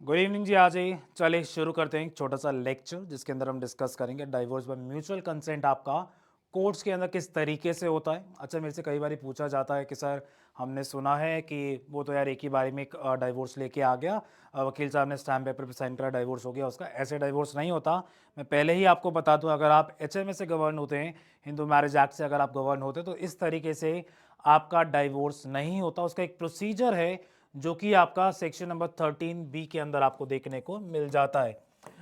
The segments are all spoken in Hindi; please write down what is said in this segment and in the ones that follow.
गुड इवनिंग जी। आज ही चलिए शुरू करते हैं एक छोटा सा लेक्चर जिसके अंदर हम डिस्कस करेंगे डाइवोर्स बाय म्यूचुअल कंसेंट आपका कोर्ट्स के अंदर किस तरीके से होता है। अच्छा, मेरे से कई बार पूछा जाता है कि सर हमने सुना है कि वो तो यार एक ही बारी में एक डाइवोर्स लेके आ गया, वकील साहब ने स्टैम्प पेपर पे साइन करा, डाइवोर्स हो गया उसका। ऐसे डाइवोर्स नहीं होता। मैं पहले ही आपको बता दूं, अगर आप HMA से गवर्न होते हैं, हिंदू मैरिज एक्ट से अगर आप गवर्न होते हैं, तो इस तरीके से आपका डाइवोर्स नहीं होता। उसका एक प्रोसीजर है जो कि आपका सेक्शन नंबर 13B के अंदर आपको देखने को मिल जाता है।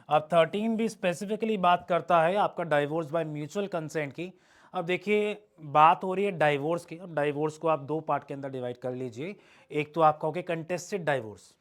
अब 13B स्पेसिफिकली बात करता है आपका डाइवोर्स बाय म्यूचुअल कंसेंट की। अब देखिए, बात हो रही है डाइवोर्स की। अब डाइवोर्स को आप दो पार्ट के अंदर डिवाइड कर लीजिए। एक तो आपका हो गया कंटेस्टेड डाइवोर्स।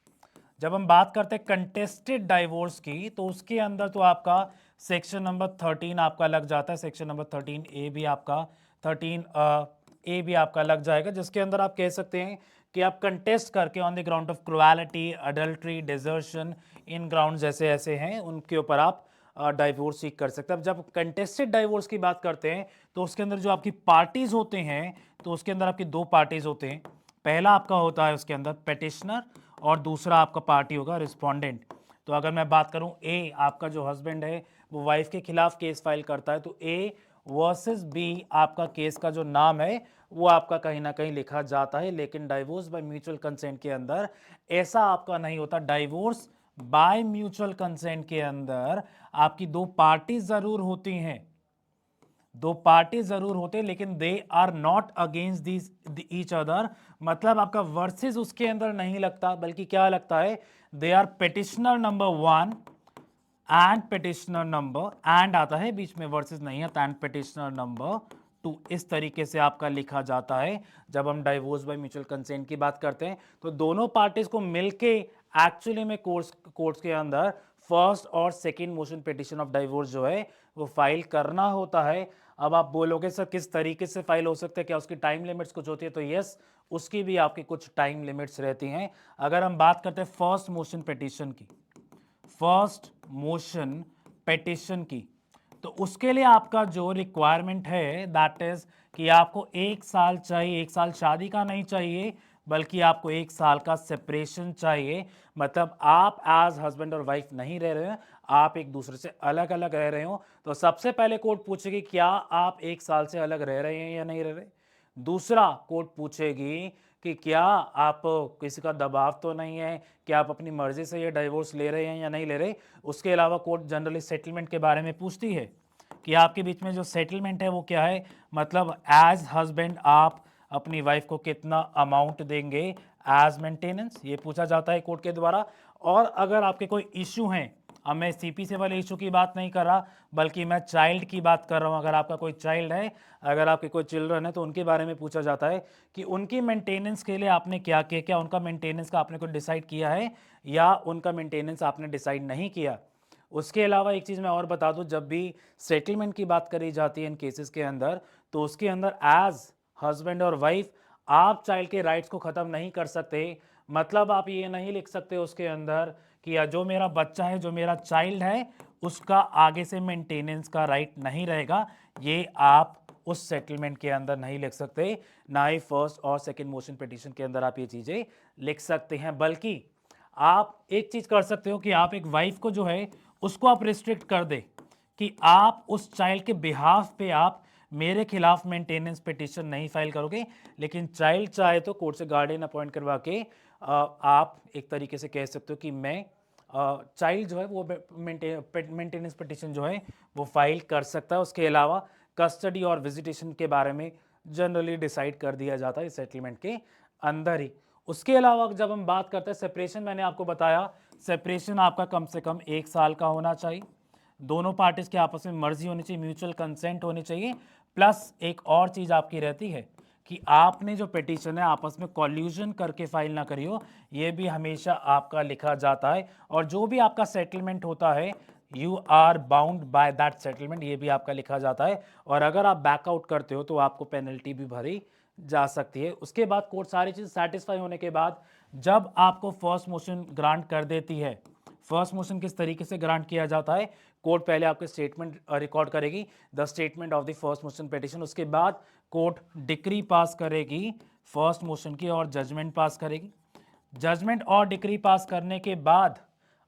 जब हम बात करते हैं कंटेस्टेड डाइवोर्स की, तो उसके अंदर तो आपका सेक्शन नंबर 13 आपका लग जाता है। सेक्शन नंबर 13A भी आपका 13A भी आपका लग जाएगा, जिसके अंदर आप कह सकते हैं कि आप कंटेस्ट करके on the ground of cruelty, adultery, desertion, in ground जैसे ऐसे हैं उनके ऊपर आप डाइवोर्स सीख कर सकते हैं। अब जब कंटेस्टेड डाइवोर्स की बात करते हैं, तो उसके अंदर जो आपकी पार्टीज होते हैं, तो उसके अंदर आपकी दो पार्टीज होते हैं। पहला आपका होता है उसके अंदर पेटिशनर और दूसरा आपका पार्टी होगा रिस्पोंडेंट। तो अगर मैं बात करूं, ए आपका जो हस्बैंड है वो वाइफ के खिलाफ केस फाइल करता है, तो ए वर्सेस बी आपका केस का जो नाम है वो आपका कहीं ना कहीं लिखा जाता है। लेकिन डाइवोर्स बाय म्यूचुअल कंसेंट के अंदर ऐसा आपका नहीं होता। डाइवोर्स बाय म्यूचुअल कंसेंट के अंदर आपकी दो पार्टी जरूर होती हैं, दो पार्टी जरूर होते, लेकिन they are not against this each other. मतलब आपका वर्सेस उसके अंदर नहीं लगता, बल्कि क्या लगता है, they are petitioner number 1 and petitioner number, and आता है बीच में, वर्सेस नहीं है, एंड पेटिशनर नंबर 2। इस तरीके से आपका लिखा जाता है। जब हम डाइवोर्स बाय म्यूचुअल कंसेंट की बात करते हैं, तो दोनों पार्टीज को मिलके एक्चुअली में कोर्ट्स के अंदर फर्स्ट और second motion petition of divorce जो है वो फाइल करना होता है। अब आप बोलोगे सर किस तरीके से फाइल हो सकता है, क्या उसकी टाइम लिमिट्स कुछ होती है? तो यस, उसकी भी आपकी कुछ टाइम लिमिट्स रहती हैं। अगर हम बात करते हैं फर्स्ट मोशन पिटिशन की, फर्स्ट मोशन पिटिशन की, तो उसके लिए आपका जो रिक्वायरमेंट है दैट इज कि आपको 1 साल चाहिए। 1 साल शादी का नहीं चाहिए, बल्कि आपको 1 साल का सेपरेशन चाहिए। मतलब आप एज हस्बैंड और वाइफ नहीं रह रहे हैं, आप एक दूसरे से अलग अलग रह रहे हो। तो सबसे पहले कोर्ट पूछेगी क्या आप 1 साल से अलग रह रहे हैं या नहीं रह रहे। दूसरा, कोर्ट पूछेगी कि क्या आप किसी का दबाव तो नहीं है, क्या आप अपनी मर्जी से ये डाइवोर्स ले रहे हैं या नहीं ले रहे। उसके अलावा कोर्ट जनरली सेटलमेंट के बारे में पूछती है कि आपके बीच में जो सेटलमेंट है वो क्या है। मतलब एज हस्बैंड आप अपनी वाइफ को कितना अमाउंट देंगे एज मेंटेनेंस, ये पूछा जाता है कोर्ट के द्वारा। और अगर आपके कोई इश्यू हैं, अब मैं CPC वाले इशू की बात नहीं कर रहा, बल्कि मैं चाइल्ड की बात कर रहा हूं। अगर आपका कोई चाइल्ड है, अगर आपके कोई चिल्ड्रन है, तो उनके बारे में पूछा जाता है कि उनकी मेंटेनेंस के लिए आपने क्या किया, क्या उनका मेंटेनेंस का आपने कोई डिसाइड किया है या उनका मेंटेनेंस आपने डिसाइड नहीं किया। उसके अलावा एक चीज़ मैं और बता दूं, जब भी सेटलमेंट की बात करी जाती है इन केसेस के अंदर, तो उसके अंदर एज हस्बैंड और वाइफ आप चाइल्ड के राइट्स को ख़त्म नहीं कर सकते। मतलब आप ये नहीं लिख सकते उसके अंदर कि जो मेरा बच्चा है, जो मेरा चाइल्ड है, उसका आगे से मेंटेनेंस का राइट नहीं रहेगा। ये आप उस सेटलमेंट के अंदर नहीं लिख सकते, ना ही फर्स्ट और सेकंड मोशन पिटीशन के अंदर आप ये चीज़ें लिख सकते हैं। बल्कि आप एक चीज़ कर सकते हो कि आप एक वाइफ को जो है उसको आप रिस्ट्रिक्ट कर दे कि आप उस चाइल्ड के बिहाफ पे आप मेरे खिलाफ मेंटेनेंस पिटीशन नहीं फाइल करोगे। लेकिन चाइल्ड चाहे तो कोर्ट से गार्डियन अपॉइंट करवा के आप एक तरीके से कह सकते हो कि मैं चाइल्ड जो है वो मेंटेनेंस पिटीशन जो है वो फाइल कर सकता है। उसके अलावा कस्टडी और विजिटेशन के बारे में जनरली डिसाइड कर दिया जाता है सेटलमेंट के अंदर ही। उसके अलावा जब हम बात करते हैं सेपरेशन, मैंने आपको बताया सेपरेशन आपका कम से कम 1 साल का होना चाहिए। दोनों पार्टीज के आपस में मर्जी होनी चाहिए, म्यूचुअल कंसेंट होनी चाहिए। प्लस एक और चीज़ आपकी रहती है कि आपने जो पिटीशन है आपस में कॉल्यूजन करके फाइल ना करियो, ये भी हमेशा आपका लिखा जाता है। और जो भी आपका सेटलमेंट होता है, you are bound by that settlement, ये भी आपका लिखा जाता है। और अगर आप बैकआउट करते हो तो आपको पेनल्टी भी भरी जा सकती है। उसके बाद कोर्ट सारी चीज़ सेटिस्फाई होने के बाद जब आपको फर्स्ट मोशन ग्रांट कर देती है, फर्स्ट मोशन किस तरीके से ग्रांट किया जाता है, कोर्ट पहले आपके स्टेटमेंट रिकॉर्ड करेगी, the statement of the first motion petition. उसके बाद कोर्ट डिक्री पास करेगी फर्स्ट मोशन की और जजमेंट पास करेगी। जजमेंट और डिक्री पास करने के बाद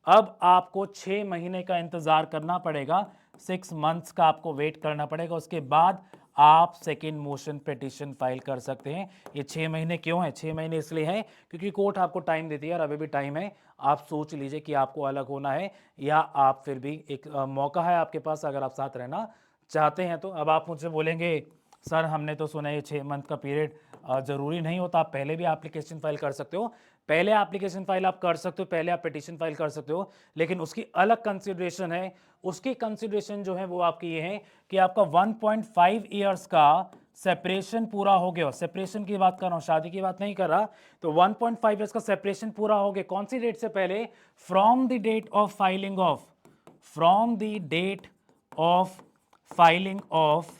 अब आपको 6 महीने का इंतजार करना पड़ेगा, 6 मंथ्स का आपको वेट करना पड़ेगा, उसके बाद आप सेकेंड मोशन पिटीशन फाइल कर सकते हैं। ये 6 महीने क्यों है? 6 महीने इसलिए हैं क्योंकि कोर्ट आपको टाइम देती है और अभी भी टाइम है। आप सोच लीजिए कि आपको अलग होना है या आप फिर भी एक मौका है आपके पास अगर आप साथ रहना चाहते हैं तो। अब आप मुझसे बोलेंगे सर हमने तो सुना है 6 मंथ का पीरियड ज़रूरी नहीं होता, आप पहले भी एप्लीकेशन फाइल कर सकते हो। पहले एप्लीकेशन फाइल आप कर सकते हो, पहले आप पिटीशन फाइल कर सकते हो, लेकिन उसकी अलग कंसिडरेशन है। उसकी कंसिडरेशन जो है वो आपकी ये है कि आपका 1.5 ईयर्स का सेपरेशन पूरा हो गया। सेपरेशन की बात कर रहा हूँ, शादी की बात नहीं कर रहा। तो 1.5 ईयर्स का सेपरेशन पूरा हो गया कौन सी डेट से पहले? From the date of filing of, from the date of filing of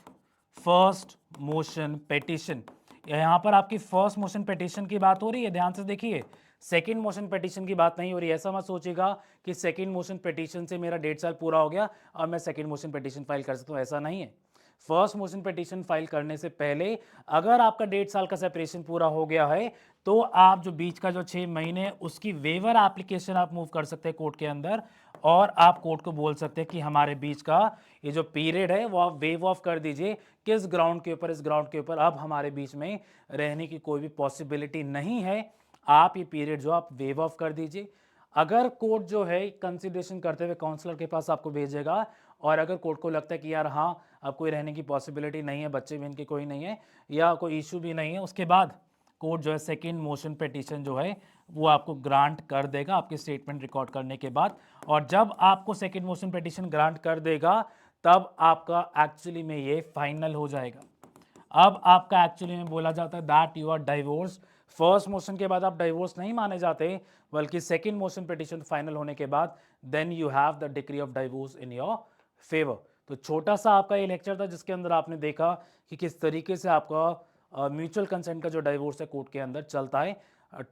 first motion petition. यहां पर आपकी फर्स्ट मोशन पिटीशन की बात हो रही है, ध्यान से देखिए। सेकंड मोशन पिटीशन की बात नहीं हो रही। ऐसा मत सोचिएगा कि सेकंड मोशन पिटीशन से मेरा 1.5 साल पूरा हो गया और मैं सेकंड मोशन पिटीशन फाइल कर सकता हूं, ऐसा नहीं है। फर्स्ट मोशन पिटीशन फाइल करने से पहले अगर आपका 1.5 साल का सेपरेशन पूरा हो गया है तो आप जो बीच का जो 6 महीने है उसकी वेवर एप्लीकेशन आप मूव कर सकते हैं कोर्ट के अंदर, और आप कोर्ट को बोल सकते हैं कि हमारे बीच का ये जो पीरियड है वो आप वेव ऑफ कर दीजिए। किस ग्राउंड के ऊपर? इस ग्राउंड के ऊपर अब हमारे बीच में रहने की कोई भी पॉसिबिलिटी नहीं है, आप ये पीरियड जो आप वेव ऑफ कर दीजिए। अगर कोर्ट जो है कंसिडरेशन करते हुए काउंसलर के पास आपको भेजेगा और अगर कोर्ट को लगता है कि यार हाँ अब कोई रहने की पॉसिबिलिटी नहीं है, बच्चे भी इनके कोई नहीं है या कोई इशू भी नहीं है, उसके बाद कोर्ट जो है सेकेंड मोशन पिटीशन जो है वो आपको ग्रांट कर देगा आपके स्टेटमेंट रिकॉर्ड करने के बाद। और जब आपको सेकेंड मोशन पिटीशन ग्रांट कर देगा तब आपका एक्चुअली में ये फाइनल हो जाएगा। अब आपका एक्चुअली में बोला जाता है that you are divorce. First motion के बाद आप डाइवोर्स नहीं माने जाते, बल्कि सेकेंड मोशन पिटीशन फाइनल होने के बाद then you have the decree of divorce in your favour. तो छोटा सा आपका ये लेक्चर था जिसके अंदर आपने देखा कि किस तरीके से आपका म्यूचुअल कंसेंट का जो डाइवोर्स है कोर्ट के अंदर चलता है।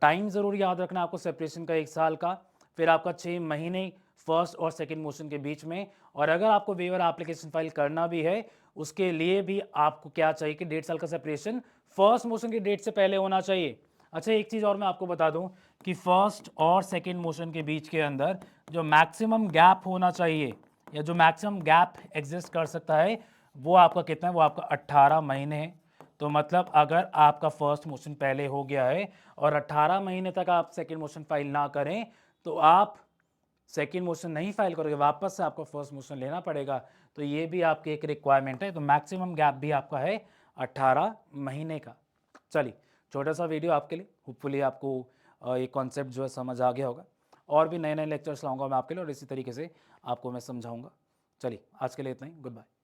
टाइम ज़रूर याद रखना आपको, सेपरेशन का 1 साल का, फिर आपका 6 महीने फर्स्ट और सेकेंड मोशन के बीच में। और अगर आपको वेवर एप्लीकेशन फाइल करना भी है उसके लिए भी आपको क्या चाहिए कि 1.5 साल का सेपरेशन फर्स्ट मोशन की डेट से पहले होना चाहिए। अच्छा एक चीज़ और मैं आपको बता दूं कि फर्स्ट और सेकेंड मोशन के बीच के अंदर जो मैक्सिमम गैप होना चाहिए या जो मैक्सिमम गैप एग्जिस्ट कर सकता है वो आपका कितना है? वो आपका 18 महीने है। तो मतलब अगर आपका फर्स्ट मोशन पहले हो गया है और 18 महीने तक आप सेकेंड मोशन फाइल ना करें तो आप सेकेंड मोशन नहीं फाइल करोगे, वापस से आपको फर्स्ट मोशन लेना पड़ेगा। तो ये भी आपकी एक रिक्वायरमेंट है। तो मैक्सिमम गैप भी आपका है 18 महीने का। चलिए छोटा सा वीडियो आपके लिए, होपफुली आपको ये कॉन्सेप्ट जो है समझ आ गया होगा। और भी नए नए लेक्चर्स लाऊंगा मैं आपके लिए और इसी तरीके से आपको मैं समझाऊंगा। चलिए आज के लिए इतना ही, गुड बाय।